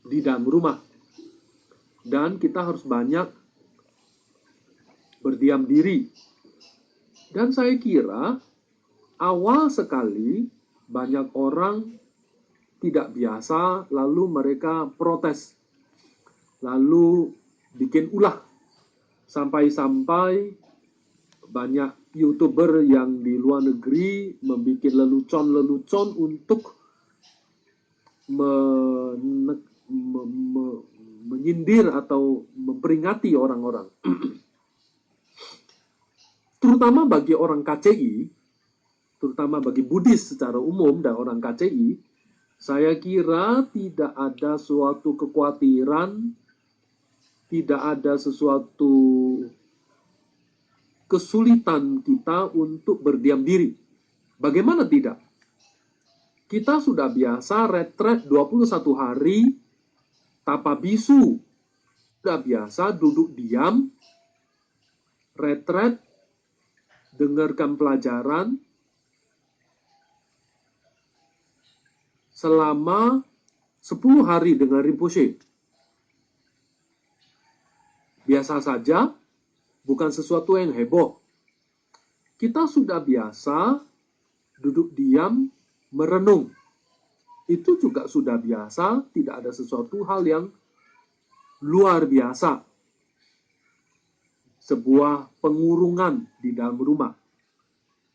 di dalam rumah. Dan kita harus banyak berdiam diri. Dan saya kira awal sekali banyak orang tidak biasa, lalu mereka protes, lalu bikin ulah. Sampai-sampai banyak YouTuber yang di luar negeri membuat lelucon-lelucon untuk menyindir atau memperingati orang-orang. Terutama bagi orang KCI, terutama bagi Buddhis secara umum dan orang KCI, saya kira tidak ada suatu kekhawatiran, tidak ada sesuatu kesulitan kita untuk berdiam diri. Bagaimana tidak? Kita sudah biasa retret 21 hari, tapa bisu. Sudah biasa duduk diam, retret, dengarkan pelajaran, selama 10 hari dengan Rinpoche. Biasa saja, bukan sesuatu yang heboh. Kita sudah biasa duduk diam, merenung. Itu juga sudah biasa, tidak ada sesuatu hal yang luar biasa. Sebuah pengurungan di dalam rumah.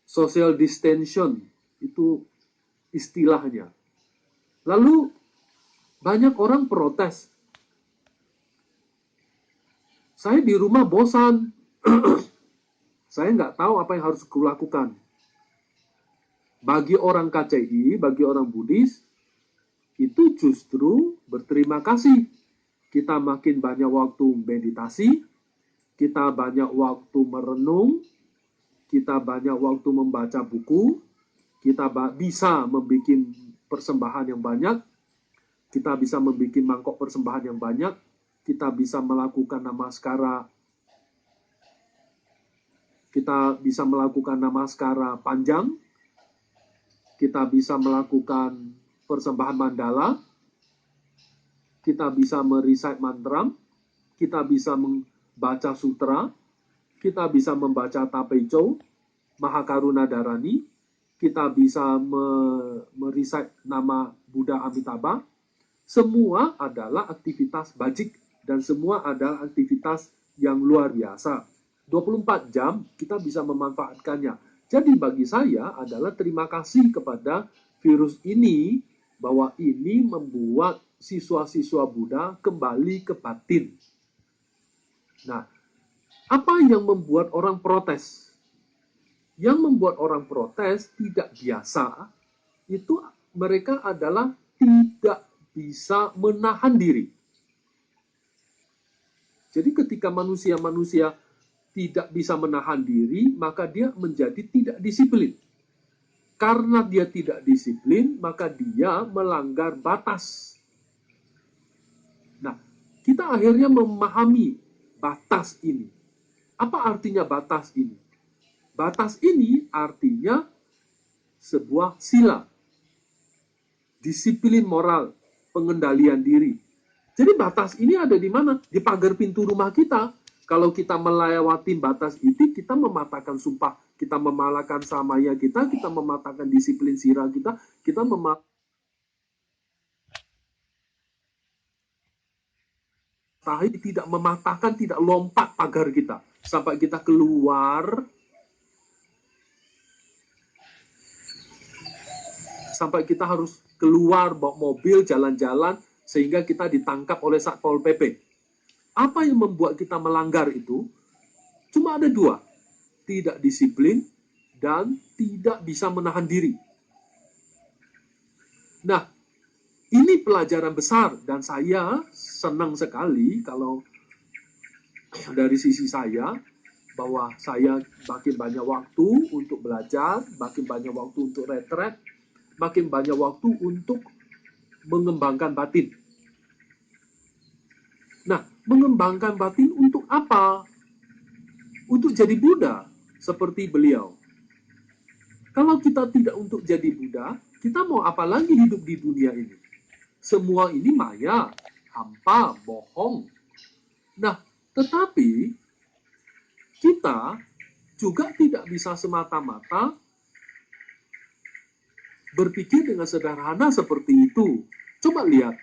Social distancing, itu istilahnya. Lalu, banyak orang protes. Saya di rumah bosan. Saya nggak tahu apa yang harus kulakukan. Bagi orang KCI, bagi orang Buddhis, itu justru berterima kasih. Kita makin banyak waktu meditasi, kita banyak waktu merenung, kita banyak waktu membaca buku, kita bisa membuat persembahan yang banyak, kita bisa membuat mangkok persembahan yang banyak, kita bisa melakukan namaskara, panjang, kita bisa melakukan persembahan mandala, kita bisa merecite mantra, kita bisa membaca sutra, kita bisa membaca Tapaico, Mahakaruna Dharani, kita bisa merecite nama Buddha Amitabha. Semua adalah aktivitas bajik dan semua adalah aktivitas yang luar biasa. 24 jam kita bisa memanfaatkannya. Jadi bagi saya adalah terima kasih kepada virus ini, bahwa ini membuat siswa-siswa Buddha kembali ke batin. Nah, apa yang membuat orang protes? Yang membuat orang protes tidak biasa, itu mereka adalah tidak bisa menahan diri. Jadi ketika manusia-manusia tidak bisa menahan diri, maka dia menjadi tidak disiplin. Karena dia tidak disiplin, maka dia melanggar batas. Nah, kita akhirnya memahami batas ini. Apa artinya batas ini? Batas ini artinya sebuah sila, disiplin moral, pengendalian diri. Jadi batas ini ada di mana? Di pagar pintu rumah kita. Kalau kita melewati batas itu, kita mematahkan sumpah, kita memalahkan samaya kita mematahkan disiplin sila kita tidak mematahkan, tidak lompat pagar kita. Sampai kita keluar, sampai kita harus keluar bawa mobil, jalan-jalan, sehingga kita ditangkap oleh Satpol PP. Apa yang membuat kita melanggar itu? Cuma ada dua. Tidak disiplin dan tidak bisa menahan diri. Nah, ini pelajaran besar dan saya senang sekali kalau dari sisi saya, bahwa saya makin banyak waktu untuk belajar, makin banyak waktu untuk retret, makin banyak waktu untuk mengembangkan batin. Nah, mengembangkan batin untuk apa? Untuk jadi Buddha, seperti beliau. Kalau kita tidak untuk jadi Buddha, kita mau apa lagi hidup di dunia ini? Semua ini maya. hampa, bohong. Nah, tetapi kita juga tidak bisa semata-mata berpikir dengan sederhana seperti itu. Coba lihat,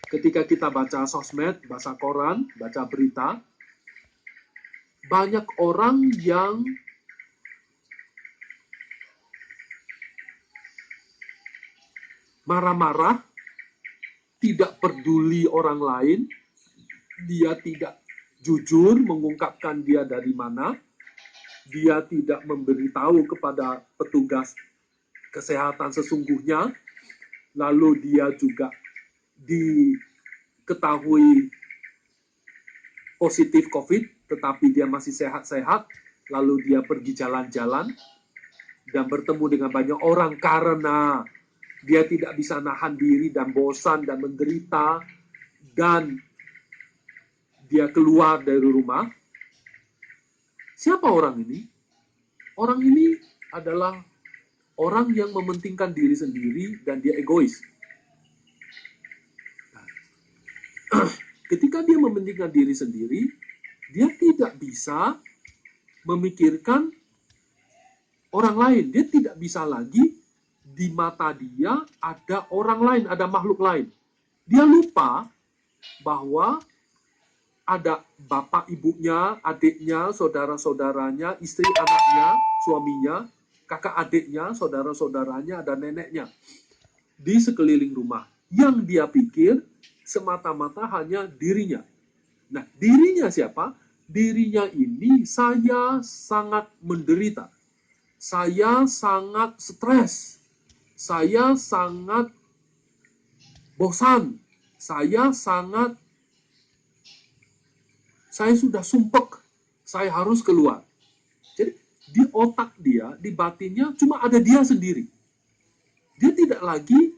ketika kita baca sosmed, baca koran, baca berita, banyak orang yang marah-marah, tidak peduli orang lain, dia tidak jujur mengungkapkan dia dari mana, dia tidak memberitahu kepada petugas kesehatan sesungguhnya, lalu dia juga diketahui positif COVID, tetapi dia masih sehat-sehat, lalu dia pergi jalan-jalan dan bertemu dengan banyak orang karena dia tidak bisa nahan diri dan bosan dan menderita, dan dia keluar dari rumah. Siapa orang ini? Orang ini adalah orang yang mementingkan diri sendiri dan dia egois. Ketika dia mementingkan diri sendiri, dia tidak bisa memikirkan orang lain. Dia tidak bisa lagi di mata dia ada orang lain, ada makhluk lain. Dia lupa bahwa ada bapak ibunya, adiknya, saudara-saudaranya, istri anaknya, suaminya, kakak adiknya, saudara-saudaranya, ada neneknya di sekeliling rumah. Yang dia pikir semata-mata hanya dirinya. Nah, dirinya siapa? Dirinya ini, saya sangat menderita. Saya sangat stres. Saya sangat bosan. Saya sudah sumpek. Saya harus keluar. Jadi, di otak dia, di batinnya, cuma ada dia sendiri. Dia tidak lagi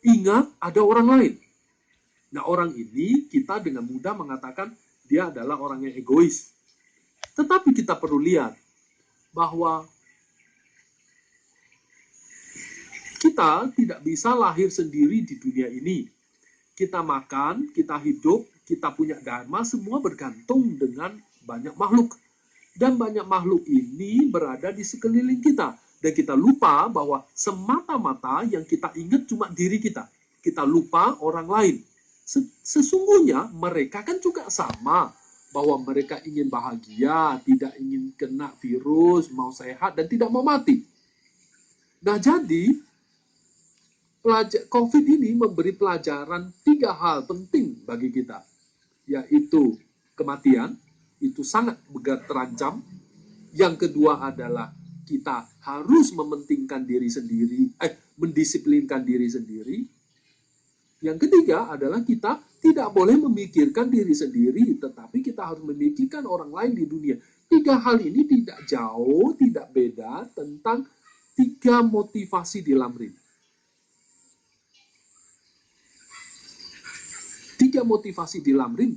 ingat ada orang lain. Nah, orang ini kita dengan mudah mengatakan dia adalah orang yang egois. Tetapi kita perlu lihat bahwa kita tidak bisa lahir sendiri di dunia ini. Kita makan, kita hidup, kita punya dharma, semua bergantung dengan banyak makhluk. Dan banyak makhluk ini berada di sekeliling kita. Dan kita lupa bahwa semata-mata yang kita ingat cuma diri kita. Kita lupa orang lain. Sesungguhnya mereka kan juga sama, bahwa mereka ingin bahagia, tidak ingin kena virus, mau sehat, dan tidak mau mati. Nah, jadi COVID ini memberi pelajaran 3 hal penting bagi kita, yaitu kematian, itu sangat terancam. Yang kedua adalah kita harus mementingkan diri sendiri, mendisiplinkan diri sendiri. Yang ketiga adalah kita tidak boleh memikirkan diri sendiri, tetapi kita harus memikirkan orang lain di dunia. 3 hal ini tidak jauh, tidak beda tentang 3 motivasi di Lamrim. 3 motivasi di Lamrim.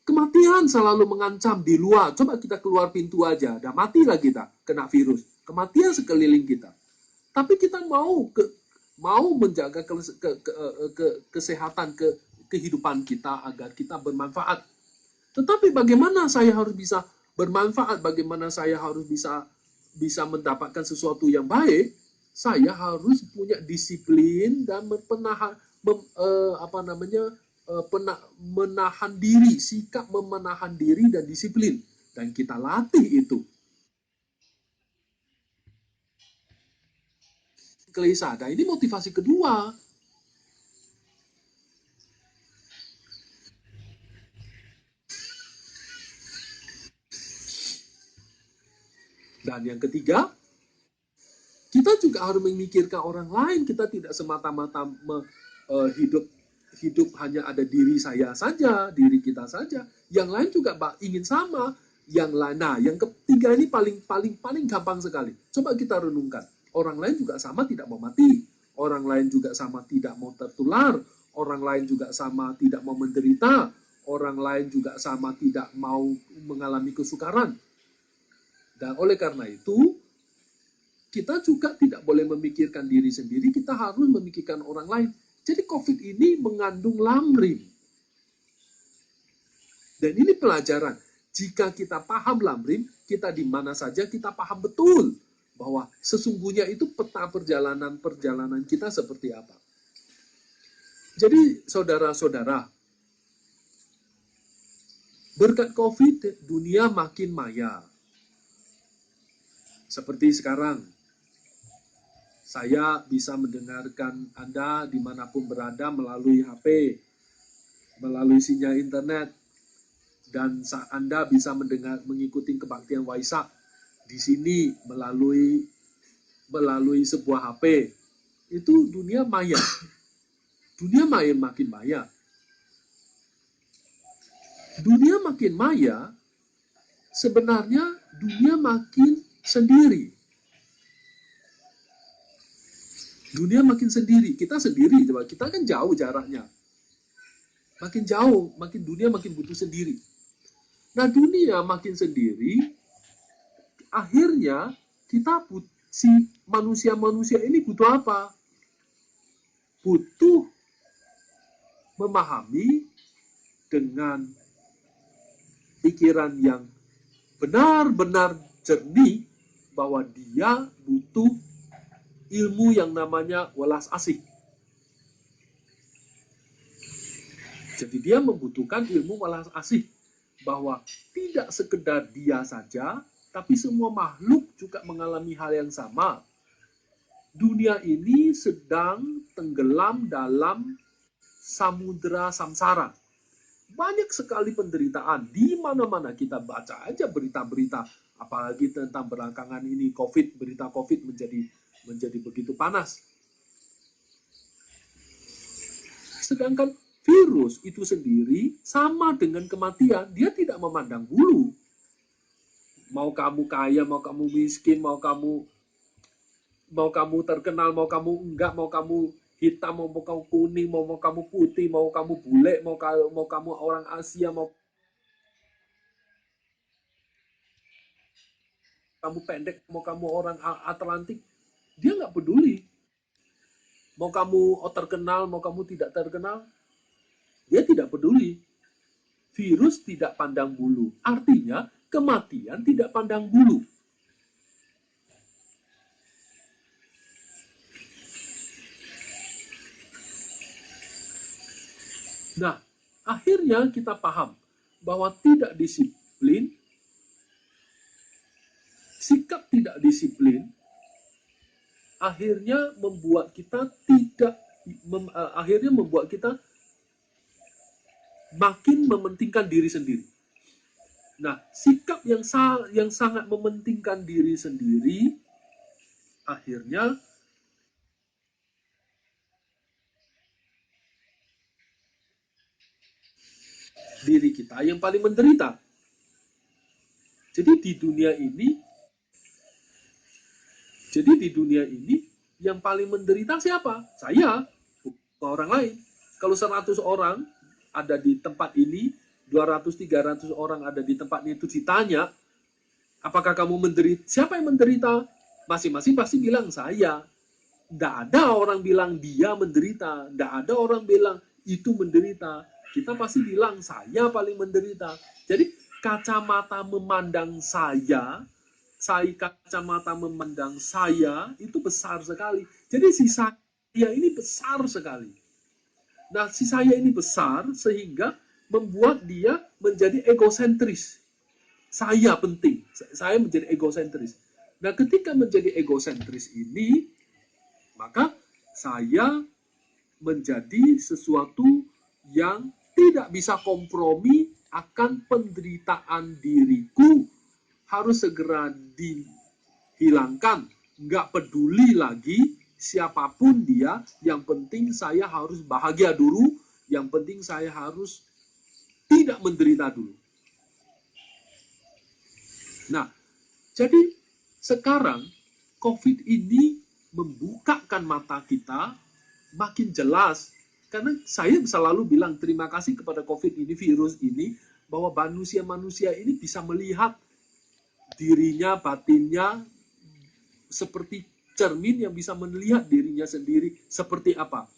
Kematian selalu mengancam di luar. Coba kita keluar pintu aja, udah matilah kita kena virus. Kematian sekeliling kita. Tapi kita mau menjaga kesehatan, kehidupan kita agar kita bermanfaat. Tetapi bagaimana saya harus bisa bermanfaat? Bagaimana saya harus bisa mendapatkan sesuatu yang baik? Saya harus punya disiplin dan menahan diri, sikap memenahan diri dan disiplin. Dan kita latih itu. Kelisada ini motivasi kedua. Dan yang ketiga, kita juga harus memikirkan orang lain. Kita tidak semata-mata hidup hanya ada diri saya saja, diri kita saja. Yang lain juga ingin sama. Yang lain. Nah, yang ketiga ini paling gampang sekali. Coba kita renungkan. Orang lain juga sama tidak mau mati. Orang lain juga sama tidak mau tertular. Orang lain juga sama tidak mau menderita. Orang lain juga sama tidak mau mengalami kesukaran. Dan oleh karena itu, kita juga tidak boleh memikirkan diri sendiri, kita harus memikirkan orang lain. Jadi COVID ini mengandung lamrim. Dan ini pelajaran. Jika kita paham lamrim, kita di mana saja kita paham betul bahwa sesungguhnya itu peta perjalanan kita seperti apa. Jadi saudara-saudara, berkat COVID, dunia makin maya. Seperti sekarang, saya bisa mendengarkan Anda dimanapun berada melalui HP, melalui sinyal internet, dan Anda bisa mengikuti kebaktian Waisak di sini melalui sebuah HP. Itu dunia maya. Dunia makin maya. Dunia makin maya, sebenarnya dunia makin sendiri. Dunia makin sendiri, kita sendiri, kita kan jauh jaraknya. Makin jauh, dunia makin butuh sendiri. Nah, dunia makin sendiri, akhirnya si manusia-manusia ini butuh apa? Butuh memahami dengan pikiran yang benar-benar jernih bahwa dia butuh ilmu yang namanya welas asih. Jadi dia membutuhkan ilmu welas asih, bahwa tidak sekedar dia saja, tapi semua makhluk juga mengalami hal yang sama. Dunia ini sedang tenggelam dalam samudera samsara. Banyak sekali penderitaan. Di mana-mana kita baca aja berita-berita, apalagi tentang belakangan ini COVID, berita COVID menjadi begitu panas. Sedangkan virus itu sendiri sama dengan kematian, dia tidak memandang bulu. Mau kamu kaya, mau kamu miskin, mau kamu terkenal, mau kamu enggak, mau kamu hitam, mau kamu kuning, mau kamu putih, mau kamu bule, mau kamu orang Asia, mau kamu pendek, mau kamu orang Atlantik, dia nggak peduli. Mau kamu terkenal, mau kamu tidak terkenal, dia tidak peduli. Virus tidak pandang bulu. Artinya, kematian tidak pandang bulu. Nah, akhirnya kita paham bahwa tidak disiplin, sikap tidak disiplin, akhirnya membuat kita makin mementingkan diri sendiri. Nah, sikap yang sangat mementingkan diri sendiri, akhirnya diri kita yang paling menderita. Jadi di dunia ini yang paling menderita siapa? Saya, bukan orang lain. Kalau 100 orang ada di tempat ini, 200-300 orang ada di tempat ini, itu ditanya, apakah kamu menderita? Siapa yang menderita? Masing-masing pasti bilang saya. Tidak ada orang bilang dia menderita. Tidak ada orang bilang itu menderita. Kita pasti bilang saya paling menderita. Jadi kacamata memandang kacamata memandang saya itu besar sekali. Jadi si saya ini besar sekali. Nah, si saya ini besar sehingga membuat dia menjadi egosentris. Saya penting, saya menjadi egosentris. Nah, ketika menjadi egosentris ini, maka saya menjadi sesuatu yang tidak bisa kompromi akan penderitaan diriku, harus segera dihilangkan. Nggak peduli lagi siapapun dia, yang penting saya harus bahagia dulu, yang penting saya harus tidak menderita dulu. Nah, jadi sekarang COVID ini membukakan mata kita makin jelas. Karena saya selalu bilang terima kasih kepada COVID ini, virus ini, bahwa manusia-manusia ini bisa melihat dirinya, batinnya, seperti cermin yang bisa melihat dirinya sendiri seperti apa.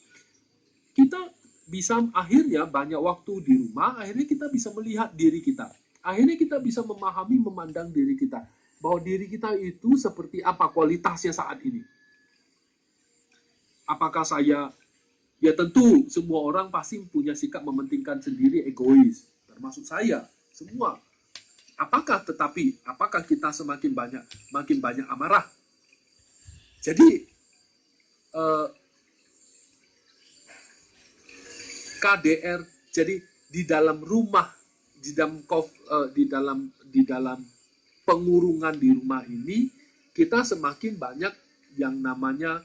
kita bisa akhirnya banyak waktu di rumah, akhirnya kita bisa melihat diri kita. Akhirnya kita bisa memahami, memandang diri kita. Bahwa diri kita itu seperti apa kualitasnya saat ini. Apakah saya, ya tentu semua orang pasti punya sikap mementingkan sendiri, egois. Termasuk saya, semua. Apakah kita makin banyak amarah? Jadi, KDR, jadi di dalam rumah, di dalam pengurungan di rumah ini, kita semakin banyak yang namanya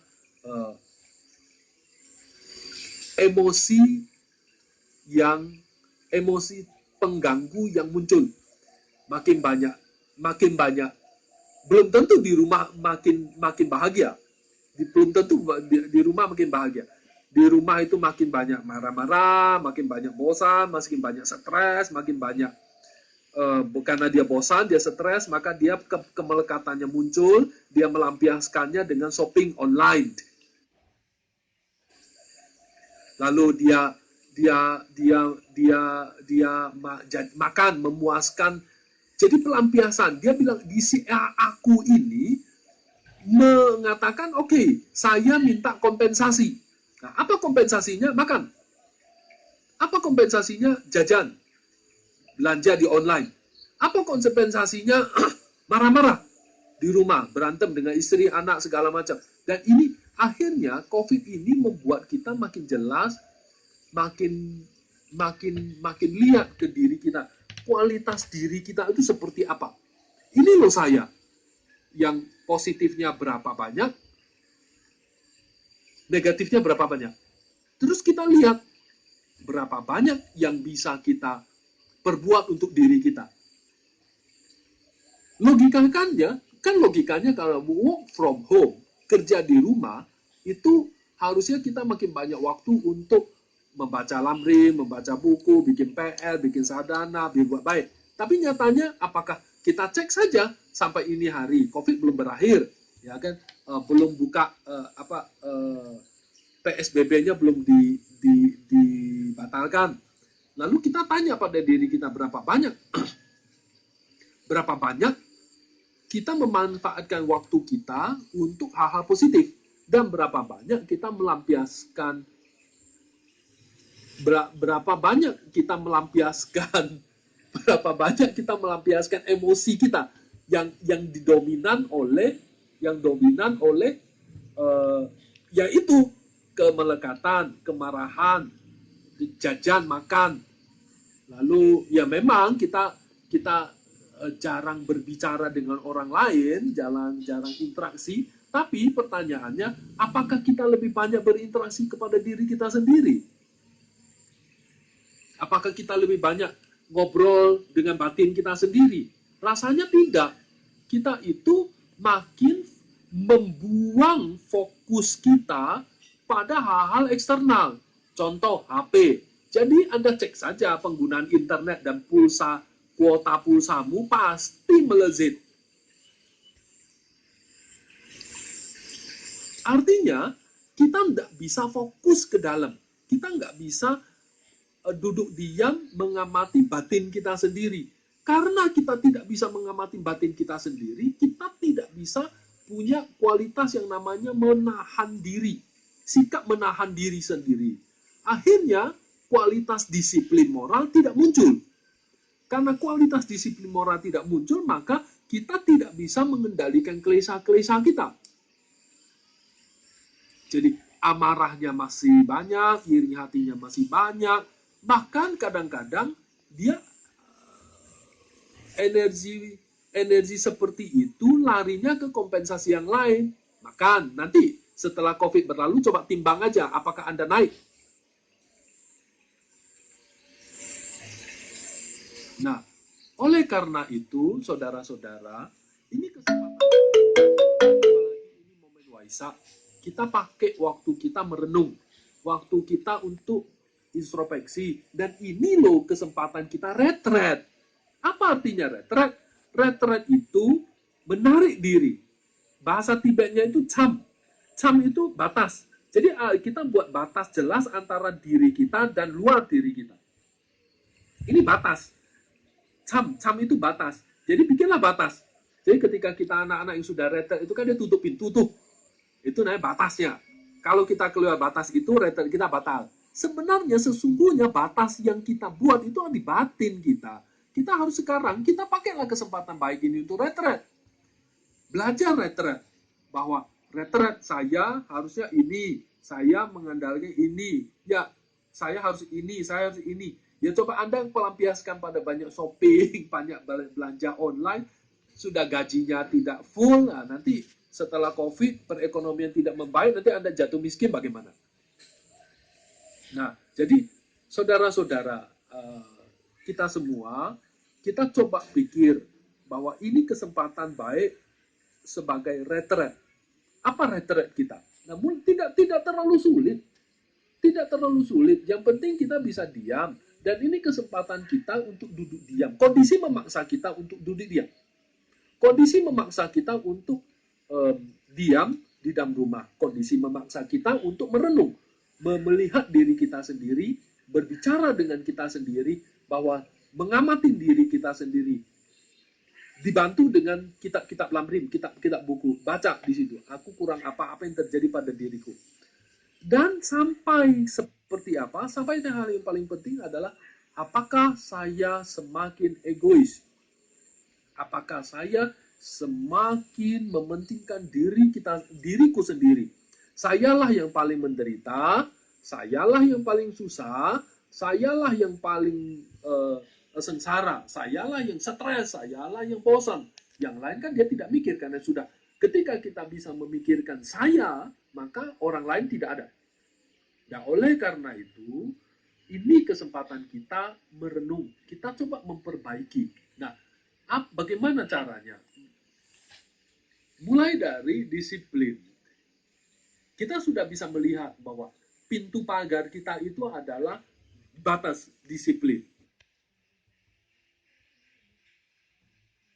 emosi pengganggu yang muncul. Makin banyak. Belum tentu di rumah makin bahagia. Belum tentu di rumah makin bahagia. Di rumah itu makin banyak marah-marah, makin banyak bosan, makin banyak stres, makin banyak karena dia bosan, dia stres, maka dia kemelekatannya muncul, dia melampiaskannya dengan shopping online. Lalu dia makan, memuaskan. Jadi pelampiasan. Dia bilang di si aku ini mengatakan oke, saya minta kompensasi. Nah, apa kompensasinya? Makan. Apa kompensasinya? Jajan. Belanja di online. Apa kompensasinya? Marah-marah di rumah, berantem dengan istri, anak, segala macam. Dan ini akhirnya COVID ini membuat kita makin jelas, makin lihat ke diri kita. Kualitas diri kita itu seperti apa. Ini loh saya. Yang positifnya berapa banyak, negatifnya berapa banyak. Terus kita lihat berapa banyak yang bisa kita perbuat untuk diri kita. Logikanya kalau work from home, kerja di rumah, itu harusnya kita makin banyak waktu untuk membaca lamrim, membaca buku, bikin PR, bikin sadana, berbuat baik. Tapi nyatanya apakah kita cek saja sampai ini hari COVID belum berakhir, ya kan? Belum buka PSBB-nya belum dibatalkan. Lalu kita tanya pada diri kita berapa banyak kita memanfaatkan waktu kita untuk hal-hal positif, dan berapa banyak kita melampiaskan emosi kita yang dominan oleh yaitu kemelekatan, kemarahan, jajan, makan. Lalu ya memang kita jarang berbicara dengan orang lain, jarang interaksi, tapi pertanyaannya, apakah kita lebih banyak berinteraksi kepada diri kita sendiri? Apakah kita lebih banyak ngobrol dengan batin kita sendiri? Rasanya tidak. Kita itu makin membuang fokus kita pada hal-hal eksternal. Contoh HP. Jadi Anda cek saja penggunaan internet dan kuota pulsamu pasti melezit. Artinya, kita nggak bisa fokus ke dalam. Kita nggak bisa duduk diam mengamati batin kita sendiri. Karena kita tidak bisa mengamati batin kita sendiri, kita tidak bisa punya kualitas yang namanya menahan diri. Sikap menahan diri sendiri. Akhirnya, kualitas disiplin moral tidak muncul. Karena kualitas disiplin moral tidak muncul, maka kita tidak bisa mengendalikan klesa-klesa kita. Jadi amarahnya masih banyak, iri hatinya masih banyak, bahkan kadang-kadang dia energi seperti itu larinya ke kompensasi yang lain. Makan, nanti setelah COVID berlalu coba timbang aja apakah Anda naik. Nah, oleh karena itu, saudara-saudara, ini kesempatan ini momen Waisak, kita pakai waktu kita merenung, waktu kita untuk introspeksi, dan ini loh kesempatan kita retret. Apa artinya retret? Retret itu menarik diri. Bahasa Tibetnya itu cham. Cham itu batas. Jadi kita buat batas jelas antara diri kita dan luar diri kita. Ini batas. Cam itu batas. Jadi bikinlah batas. Jadi ketika kita anak-anak yang sudah retret itu kan dia tutupin, tutup. Itu namanya batasnya. Kalau kita keluar batas itu, retret kita batal. Sebenarnya sesungguhnya batas yang kita buat itu di batin kita. Kita harus sekarang, kita pakailah kesempatan baik ini untuk retret. Belajar retret. Bahwa retret saya harusnya ini. Saya mengandalkan ini. Ya, saya harus ini, saya harus ini. Ya coba Anda pelampiaskan pada banyak shopping, banyak belanja online, sudah gajinya tidak full, nah nanti setelah COVID, perekonomian tidak membaik, nanti Anda jatuh miskin bagaimana? Nah, jadi saudara-saudara, kita semua, kita coba pikir bahwa ini kesempatan baik sebagai retret. Apa retret kita? Namun tidak terlalu sulit. Tidak terlalu sulit. Yang penting kita bisa diam. Dan ini kesempatan kita untuk duduk diam. Kondisi memaksa kita untuk duduk diam. Kondisi memaksa kita untuk diam di dalam rumah. Kondisi memaksa kita untuk merenung. Melihat diri kita sendiri. Berbicara dengan kita sendiri. Bahwa mengamati diri kita sendiri. Dibantu dengan kitab-kitab lamrim, kitab-kitab buku. Baca di situ. Aku kurang apa yang terjadi pada diriku. Dan sampai seperti apa? Sampai hal yang paling penting adalah apakah saya semakin egois? Apakah saya semakin mementingkan diriku sendiri? Sayalah yang paling menderita, sayalah yang paling susah, sayalah yang paling sengsara, sayalah yang stres, sayalah yang bosan. Yang lain kan dia tidak mikir karena sudah ketika kita bisa memikirkan saya, maka orang lain tidak ada. Nah, oleh karena itu, ini kesempatan kita merenung. Kita coba memperbaiki. Nah, bagaimana caranya? Mulai dari disiplin. Kita sudah bisa melihat bahwa pintu pagar kita itu adalah batas disiplin.